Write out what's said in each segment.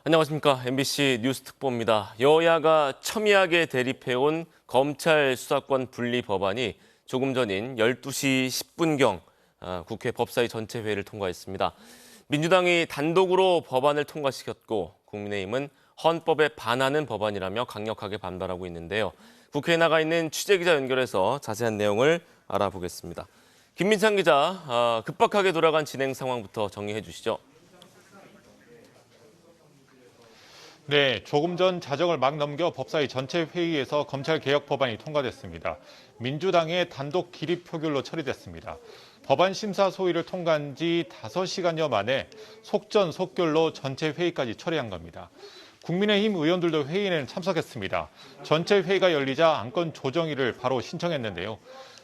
안녕하십니까. MBC 뉴스 특보입니다. 여야가 첨예하게 대립해온 검찰 수사권 분리 법안이 조금 전인 12시 10분경 국회 법사위 전체 회의를 통과했습니다. 민주당이 단독으로 법안을 통과시켰고 국민의힘은 헌법에 반하는 법안이라며 강력하게 반발하고 있는데요. 국회에 나가 있는 취재기자 연결해서 자세한 내용을 알아보겠습니다. 김민찬 기자, 급박하게 돌아간 진행 상황부터 정리해 주시죠. 네, 조금 전 자정을 막 넘겨 법사위 전체 회의에서 검찰개혁 법안이 통과됐습니다. 민주당의 단독 기립 표결로 처리됐습니다. 법안 심사 소위를 통과한 지 5시간여 만에 속전속결로 전체 회의까지 처리한 겁니다. 국민의힘 의원들도 회의에는 참석했습니다. 전체 회의가 열리자 안건 조정위를 바로 신청했는데요.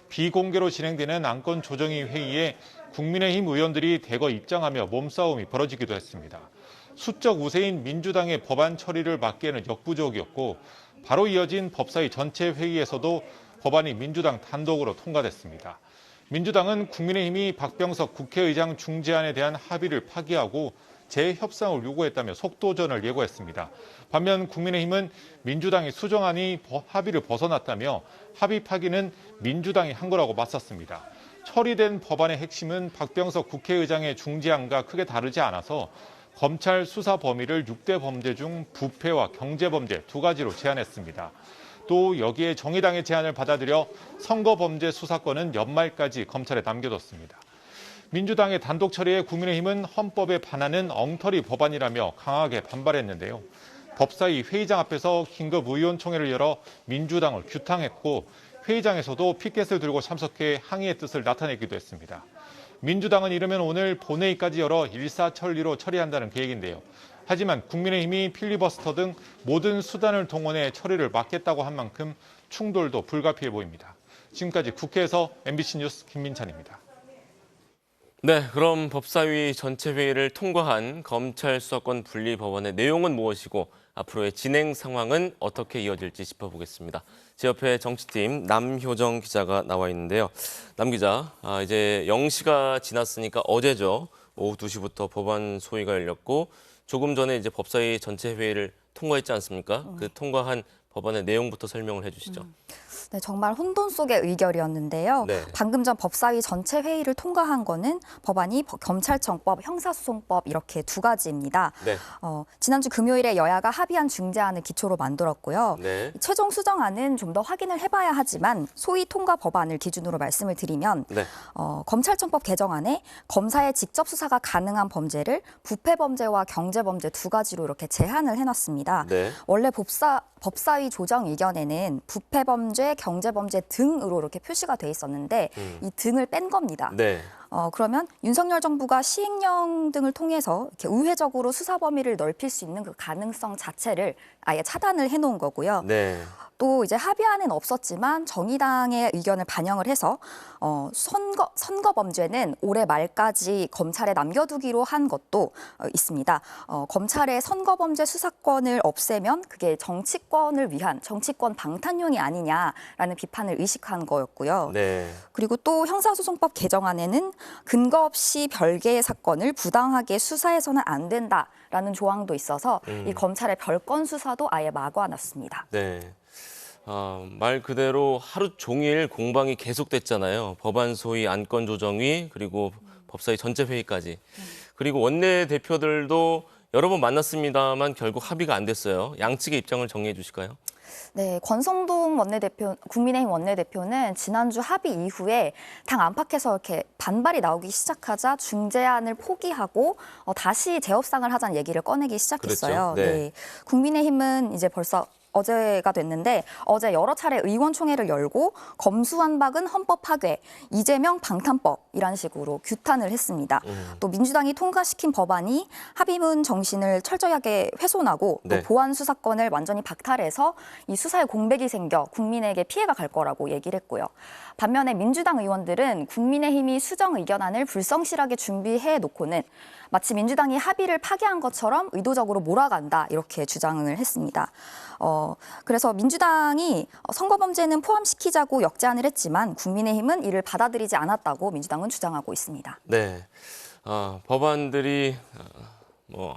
비공개로 진행되는 안건 조정위 회의에 국민의힘 의원들이 대거 입장하며 몸싸움이 벌어지기도 했습니다. 수적 우세인 민주당의 법안 처리를 막기에는 역부족이었고 바로 이어진 법사위 전체 회의에서도 법안이 민주당 단독으로 통과됐습니다. 민주당은 국민의힘이 박병석 국회의장 중재안에 대한 합의를 파기하고 재협상을 요구했다며 속도전을 예고했습니다. 반면 국민의힘은 민주당이 수정안이 합의를 벗어났다며 합의 파기는 민주당이 한 거라고 맞섰습니다. 처리된 법안의 핵심은 박병석 국회의장의 중재안과 크게 다르지 않아서 검찰 수사 범위를 6대 범죄 중 부패와 경제범죄 두 가지로 제한했습니다. 또 여기에 정의당의 제안을 받아들여 선거범죄 수사권은 연말까지 검찰에 남겨뒀습니다. 민주당의 단독 처리에 국민의힘은 헌법에 반하는 엉터리 법안이라며 강하게 반발했는데요. 법사위 회의장 앞에서 긴급 의원총회를 열어 민주당을 규탄했고 회의장에서도 피켓을 들고 참석해 항의의 뜻을 나타내기도 했습니다. 민주당은 이르면 오늘 본회의까지 열어 일사천리로 처리한다는 계획인데요. 하지만 국민의힘이 필리버스터 등 모든 수단을 동원해 처리를 막겠다고 한 만큼 충돌도 불가피해 보입니다. 지금까지 국회에서 MBC 뉴스 김민찬입니다. 네, 그럼 법사위 전체 회의를 통과한 검찰 수사권 분리 법안의 내용은 무엇이고 앞으로의 진행 상황은 어떻게 이어질지 짚어보겠습니다. 제 옆에 정치팀 남효정 기자가 나와 있는데요. 남 기자, 이제 0시가 지났으니까 어제죠. 오후 2시부터 법안 소위가 열렸고 조금 전에 이제 법사위 전체 회의를 통과했지 않습니까? 그 통과한 법안의 내용부터 설명을 해주시죠. 네, 정말 혼돈 속의 의결이었는데요. 네. 방금 전 법사위 전체 회의를 통과한 거는 법안이 검찰청법, 형사소송법 이렇게 두 가지입니다. 네. 지난주 금요일에 여야가 합의한 중재안을 기초로 만들었고요. 네. 최종 수정안은 좀 더 확인을 해봐야 하지만 소위 통과 법안을 기준으로 말씀을 드리면 네. 검찰청법 개정안에 검사의 직접 수사가 가능한 범죄를 부패범죄와 경제범죄 두 가지로 이렇게 제한을 해놨습니다. 네. 원래 법사위 조정 의견에는 부패범죄, 경제범죄 등으로 이렇게 표시가 돼 있었는데 이 등을 뺀 겁니다. 네. 그러면 윤석열 정부가 시행령 등을 통해서 이렇게 우회적으로 수사 범위를 넓힐 수 있는 그 가능성 자체를 아예 차단을 해놓은 거고요. 네. 또 이제 합의안은 없었지만 정의당의 의견을 반영을 해서 선거 범죄는 올해 말까지 검찰에 남겨두기로 한 것도 있습니다. 검찰의 선거 범죄 수사권을 없애면 그게 정치권을 위한 정치권 방탄용이 아니냐라는 비판을 의식한 거였고요. 네. 그리고 또 형사소송법 개정안에는 근거 없이 별개의 사건을 부당하게 수사해서는 안 된다라는 조항도 있어서 이 검찰의 별건 수사도 아예 막아놨습니다. 네. 말 그대로 하루 종일 공방이 계속됐잖아요. 법안 소위 안건 조정위 그리고 법사위 전체 회의까지. 그리고 원내대표들도 여러 번 만났습니다만 결국 합의가 안 됐어요. 양측의 입장을 정리해 주실까요? 네, 권성동 원내대표, 국민의힘 원내대표는 지난주 합의 이후에 당 안팎에서 이렇게 반발이 나오기 시작하자 중재안을 포기하고 다시 재협상을 하자는 얘기를 꺼내기 시작했어요. 그랬죠? 네. 네, 국민의힘은 이제 벌써 어제가 됐는데 어제 여러 차례 의원총회를 열고 검수완박은 헌법 파괴, 이재명 방탄법이란 식으로 규탄을 했습니다. 또 민주당이 통과시킨 법안이 합의문 정신을 철저하게 훼손하고 또 네. 보안 수사권을 완전히 박탈해서 이 수사에 공백이 생겨 국민에게 피해가 갈 거라고 얘기를 했고요. 반면에 민주당 의원들은 국민의힘이 수정 의견안을 불성실하게 준비해 놓고는 마치 민주당이 합의를 파기한 것처럼 의도적으로 몰아간다 이렇게 주장을 했습니다. 그래서 민주당이 선거범죄는 포함시키자고 역제안을 했지만 국민의힘은 이를 받아들이지 않았다고 민주당은 주장하고 있습니다. 네, 법안들이 뭐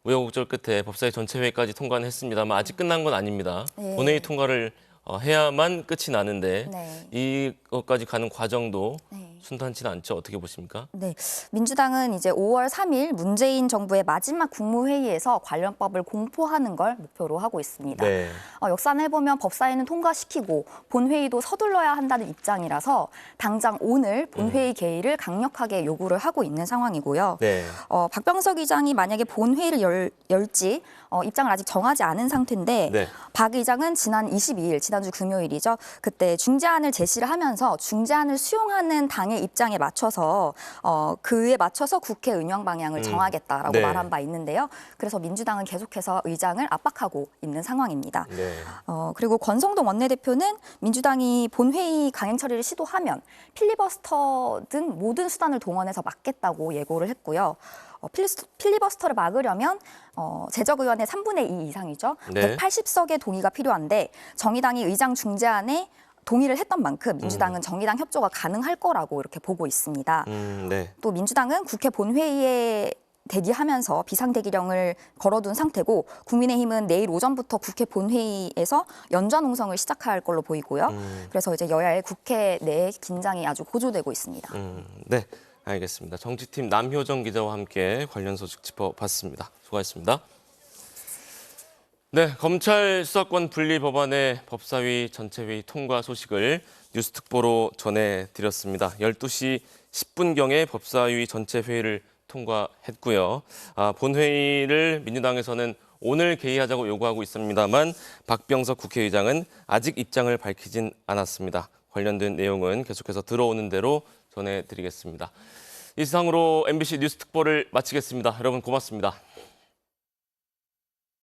우여곡절 끝에 법사위 전체 회의까지 통과는 했습니다만 아직 끝난 건 아닙니다. 네. 본회의 통과를 해야만 끝이 나는데 네. 이것까지 가는 과정도 네. 순탄치는 않죠. 어떻게 보십니까? 네, 민주당은 이제 5월 3일 문재인 정부의 마지막 국무회의에서 관련법을 공포하는 걸 목표로 하고 있습니다. 네. 역산해보면 법사위는 통과시키고 본회의도 서둘러야 한다는 입장이라서 당장 오늘 본회의 개의를 강력하게 요구를 하고 있는 상황이고요. 네. 박병석 의장이 만약에 본회의를 열지 입장을 아직 정하지 않은 상태인데 네. 박 의장은 지난 22일, 지난주 금요일이죠. 그때 중재안을 제시를 하면서 중재안을 수용하는 당의 입장에 맞춰서 그에 맞춰서 국회 운영 방향을 정하겠다라고 네. 말한 바 있는데요. 그래서 민주당은 계속해서 의장을 압박하고 있는 상황입니다. 네. 그리고 권성동 원내대표는 민주당이 본회의 강행 처리를 시도하면 필리버스터 등 모든 수단을 동원해서 막겠다고 예고를 했고요. 필리버스터를 막으려면 제적의원의 3분의 2 이상이죠. 네. 180석의 동의가 필요한데 정의당이 의장 중재안에 동의를 했던 만큼 민주당은 정의당 협조가 가능할 거라고 이렇게 보고 있습니다. 네. 또 민주당은 국회 본회의에 대기하면서 비상대기령을 걸어둔 상태고 국민의힘은 내일 오전부터 국회 본회의에서 연좌농성을 시작할 걸로 보이고요. 그래서 이제 여야의 국회 내 긴장이 아주 고조되고 있습니다. 네, 알겠습니다. 정치팀 남효정 기자와 함께 관련 소식 짚어봤습니다. 수고하셨습니다. 네, 검찰 수사권 분리 법안의 법사위 전체회의 통과 소식을 뉴스특보로 전해드렸습니다. 12시 10분경에 법사위 전체회의를 통과했고요. 본회의를 민주당에서는 오늘 개의하자고 요구하고 있습니다만 박병석 국회의장은 아직 입장을 밝히진 않았습니다. 관련된 내용은 계속해서 들어오는 대로 전해드리겠습니다. 이상으로 MBC 뉴스특보를 마치겠습니다. 여러분 고맙습니다.